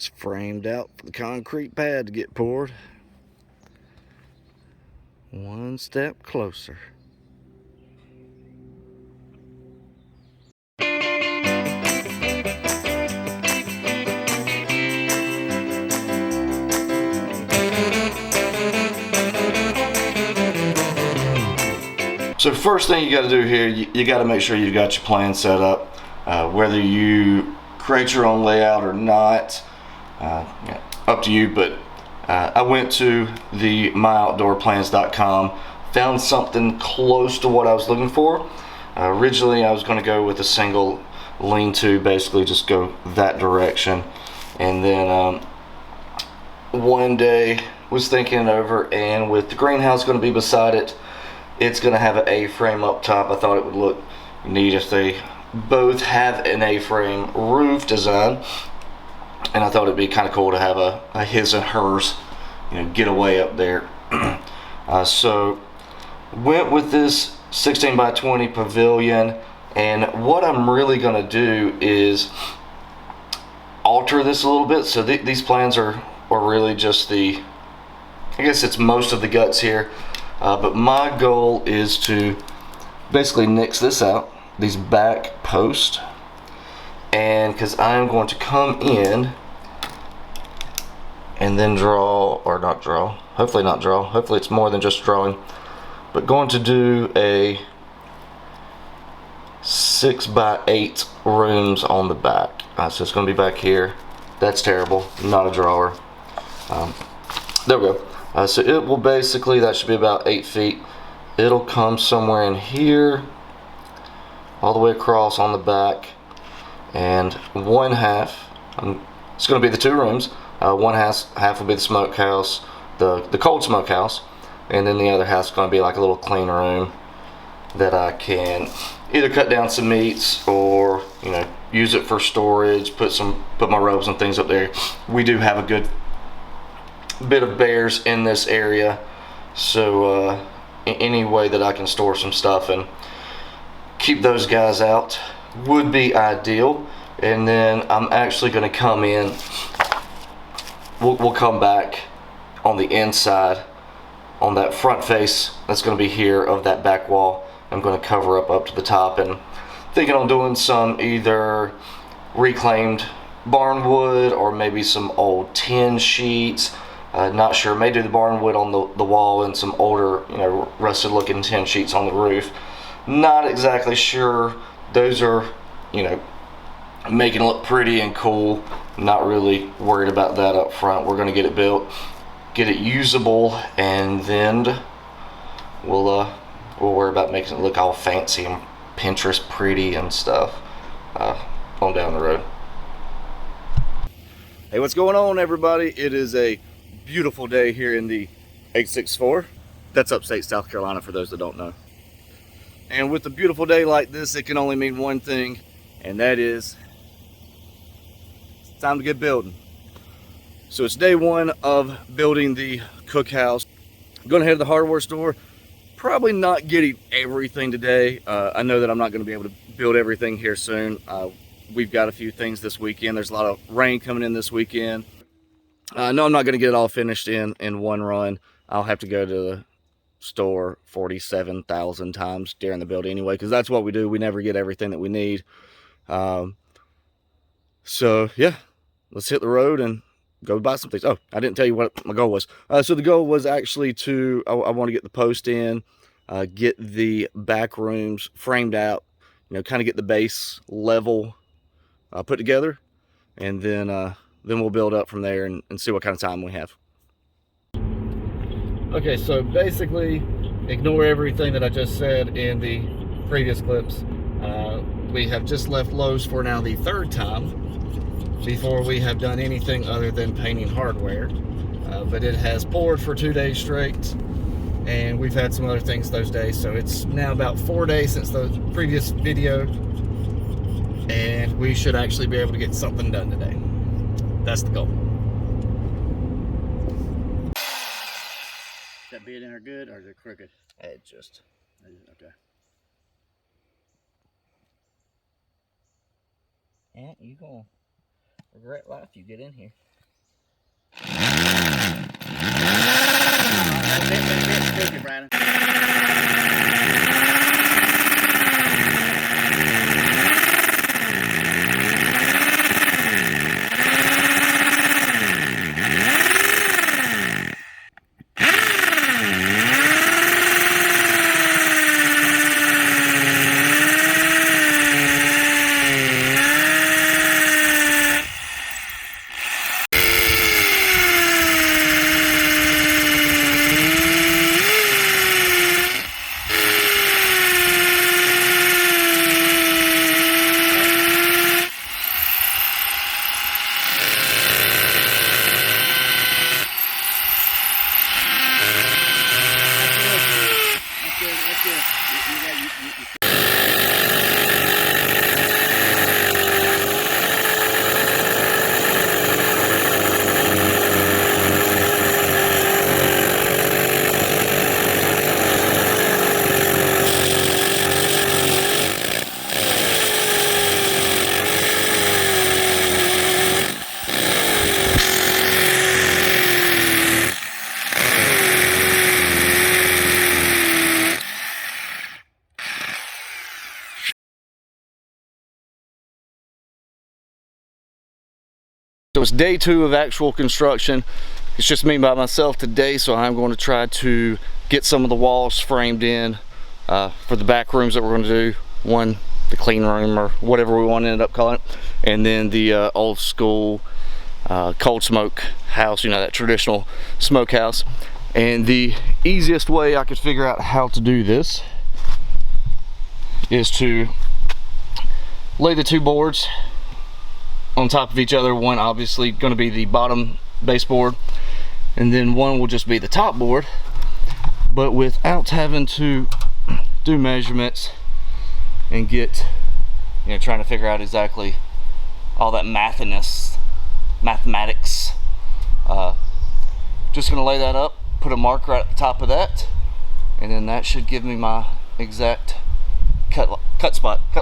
It's framed out for the concrete pad to get poured. One step closer. So first thing you got to do here, you got to make sure you got your plan set up. Whether you create your own layout or not, up to you, but I went to the myoutdoorplans.com, found something close to what I was looking for. Originally I was going to go with a single lean-to, basically just go that direction, and then one day was thinking it over, and with the greenhouse going to be beside it, it's going to have an A-frame up top. I thought it would look neat if they both have an A-frame roof design, and I thought it'd be kind of cool to have a his and hers, getaway up there. So went with this 16 by 20 pavilion, and what I'm really going to do is alter this a little bit. So these plans are really just I guess it's most of the guts here. But my goal is to basically nix this out, these back posts, and because I'm going to come in and then hopefully it's more than just drawing, but going to do a 6 by 8 rooms on the back. So it's going to be back here. That's terrible, not a drawer. There we go. So it will basically, that should be about 8 feet. It'll come somewhere in here, all the way across on the back, and one half, it's going to be the 2 rooms. One half will be the smokehouse, the cold smokehouse, and then the other half is going to be like a little clean room that I can either cut down some meats or use it for storage, put my robes and things up there. We do have a good bit of bears in this area, so any way that I can store some stuff and keep those guys out would be ideal. And then I'm actually going to come in, we'll come back on the inside on that front face that's going to be here of that back wall. I'm going to cover up to the top, and thinking on doing some either reclaimed barn wood or maybe some old tin sheets. Not sure, may do the barn wood on the wall and some older, rusted looking tin sheets on the roof. Not exactly sure. Those are, making it look pretty and cool. Not really worried about that up front. We're going to get it built, get it usable, and then we'll worry about making it look all fancy and Pinterest pretty and stuff on down the road. Hey, what's going on, everybody? It is a beautiful day here in the 864. That's upstate South Carolina for those that don't know. And with a beautiful day like this, it can only mean one thing, and that is it's time to get building. So it's day one of building the cookhouse. I'm going to head to the hardware store. Probably not getting everything today. I know that I'm not going to be able to build everything here soon. We've got a few things this weekend. There's a lot of rain coming in this weekend. No, I'm not going to get it all finished in one run. I'll have to go to the store 47,000 times during the build anyway, because that's what we do. We never get everything that we need. So yeah, let's hit the road and go buy some things. Oh, I didn't tell you what my goal was. So the goal was actually I want to get the post in, get the back rooms framed out, kind of get the base level put together, and then we'll build up from there and see what kind of time we have. Okay, so basically, ignore everything that I just said in the previous clips. We have just left Lowe's for now the 3rd time before we have done anything other than painting hardware. But it has poured for 2 days straight, and we've had some other things those days. So it's now about 4 days since the previous video, and we should actually be able to get something done today. That's the goal. Is that being in there good, or is it crooked? It just, okay. Yeah, you gonna regret life you get in here. So it's day 2 of actual construction. It's just me by myself today, so I'm going to try to get some of the walls framed in for the back rooms that we're going to do. One, the clean room or whatever we want to end up calling it, and then the old school cold smoke house, you know, that traditional smokehouse. And the easiest way I could figure out how to do this is to lay the 2 boards on top of each other. One obviously going to be the bottom baseboard, and then one will just be the top board, but without having to do measurements and get, you know, trying to figure out exactly all that mathematics. Just going to lay that up, put a mark right at the top of that, and then that should give me my exact cut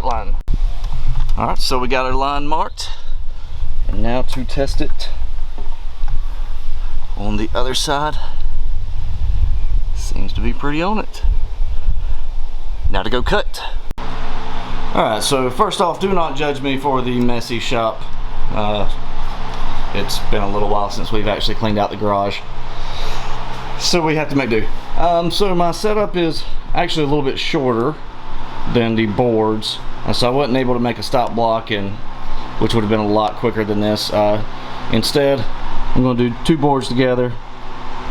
line. Alright, so we got our line marked. And now to test it on the other side. Seems to be pretty on it. Now to go cut. Alright, so first off, do not judge me for the messy shop. It's been a little while since we've actually cleaned out the garage, so we have to make do. So my setup is actually a little bit shorter than the boards, so I wasn't able to make a stop block, and which would have been a lot quicker than this. Instead, I'm going to do 2 boards together,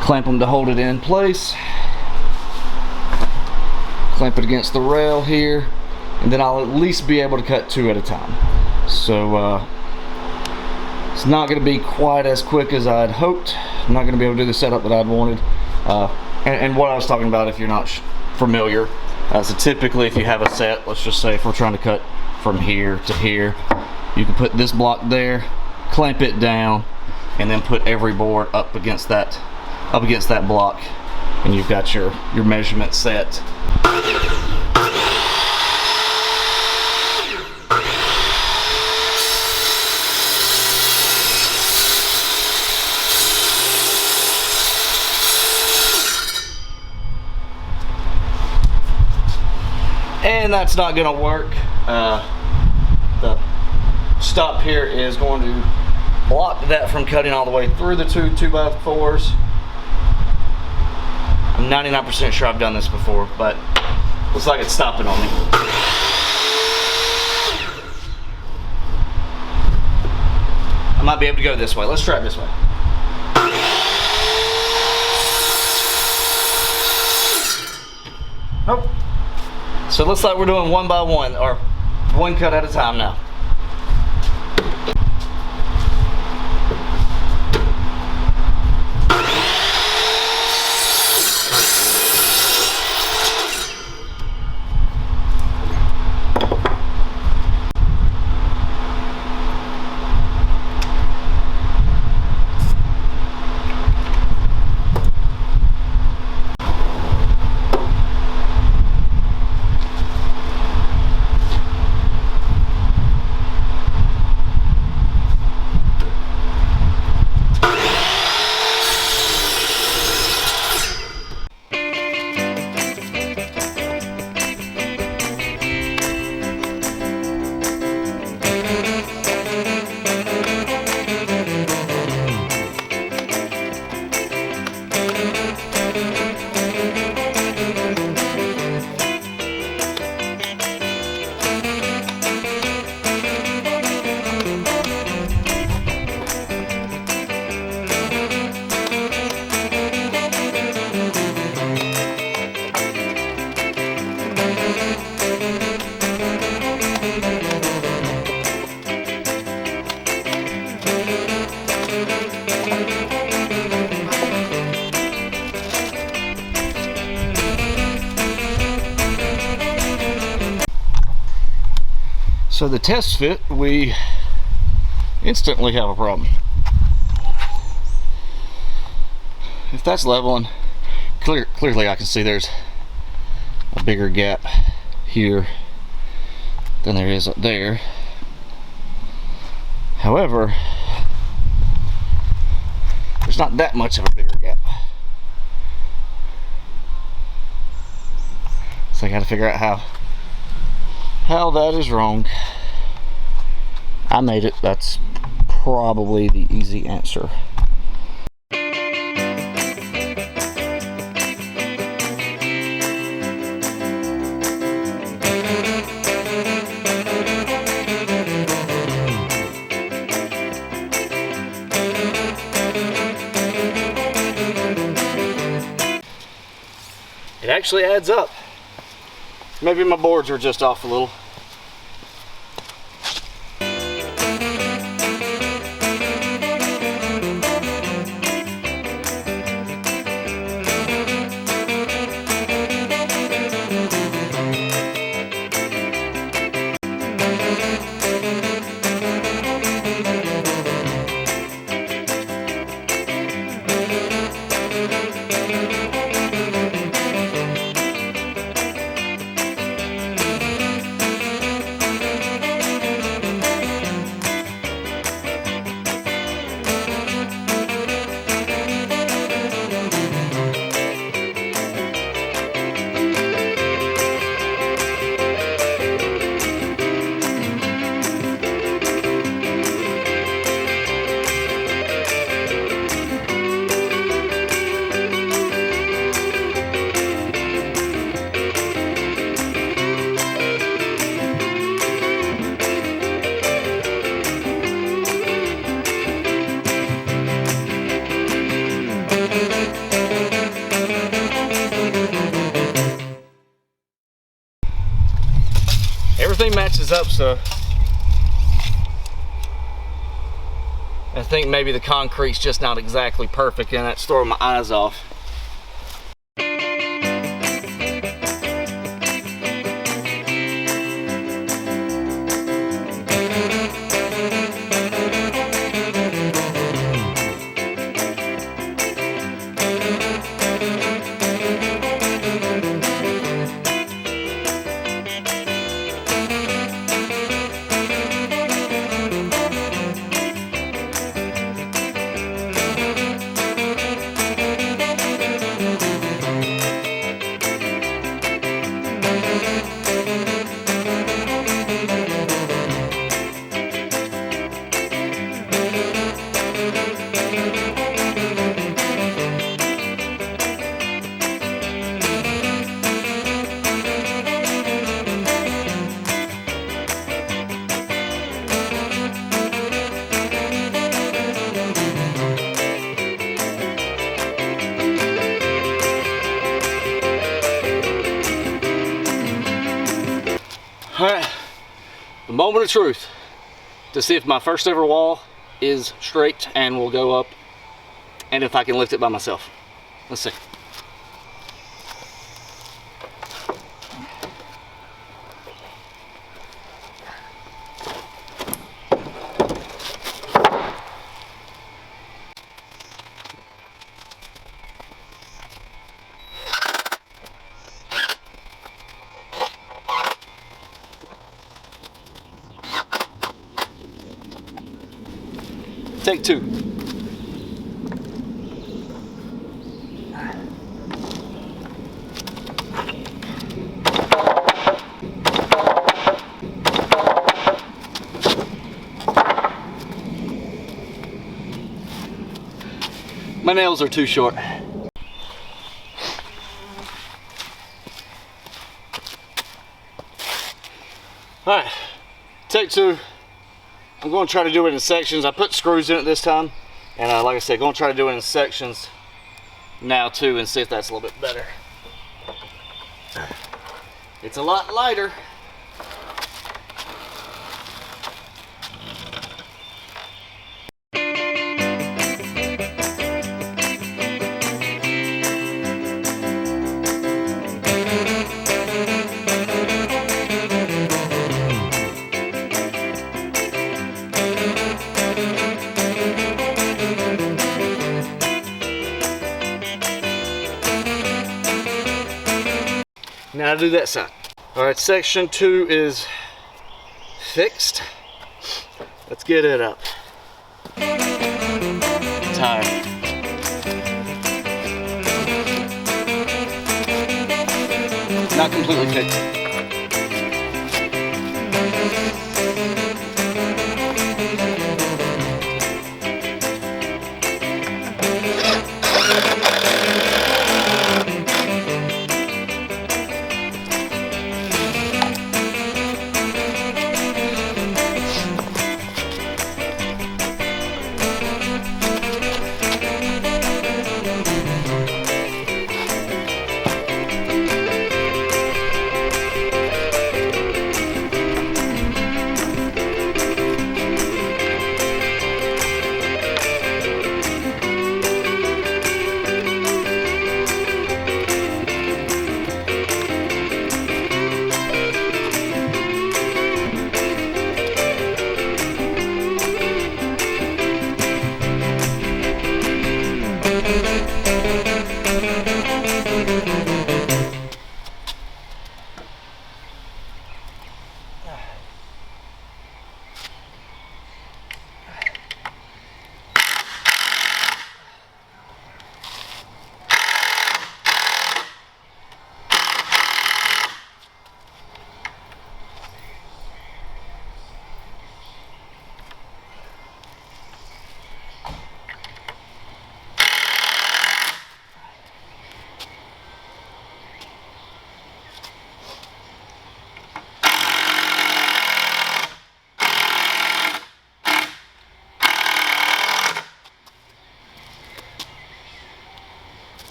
clamp them to hold it in place, clamp it against the rail here, and then I'll at least be able to cut 2 at a time. So it's not going to be quite as quick as I'd hoped. I'm not going to be able to do the setup that I'd wanted. And what I was talking about, if you're not familiar, so typically if you have a set, let's just say if we're trying to cut from here to here, you can put this block there, clamp it down, and then put every board up against that block, and you've got your measurement set. And that's not going to work. The stop here is going to block that from cutting all the way through the 2x4s. I'm 99% sure I've done this before, but looks like it's stopping on me. I might be able to go this way. Let's try it this way. Nope. So it looks like we're doing 1 by 1, or 1 cut at a time now. So the test fit, we instantly have a problem. If that's leveling, clearly I can see there's a bigger gap here than there is up there. However, there's not that much of a bigger gap. So I gotta figure out how that is wrong. I made it. That's probably the easy answer. It actually adds up. Maybe my boards are just off a little. Everything matches up, so I think maybe the concrete's just not exactly perfect, and that's throwing my eyes off. Alright, the moment of truth to see if my first ever wall is straight and will go up, and if I can lift it by myself. Let's see. Take two. My nails are too short. Alright, take two. I'm going to try to do it in sections. I put screws in it this time, and like I said, going to try to do it in sections now too, and see if that's a little bit better. It's a lot lighter. Now to do that side. All right, section 2 is fixed. Let's get it up. Tired. Not completely fixed.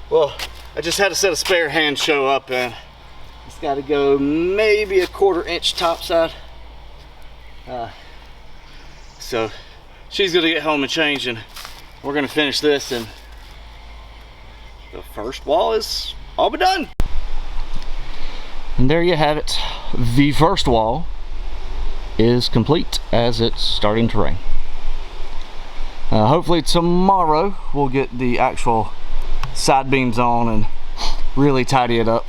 Well, I just had a set of spare hands show up and it's got to go maybe a 1/4 inch topside. So she's gonna get home and change and we're gonna finish this and the first wall is all but done. And there you have it. The first wall is complete as it's starting to rain. Hopefully tomorrow we'll get the actual side beams on and really tidy it up.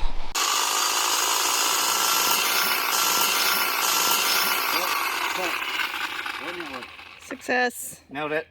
Success. Nailed it.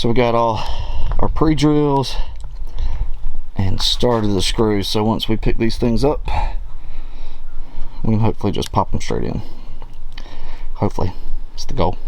So we got all our pre-drills and started the screws. So once we pick these things up, we can hopefully just pop them straight in. Hopefully, it's the goal.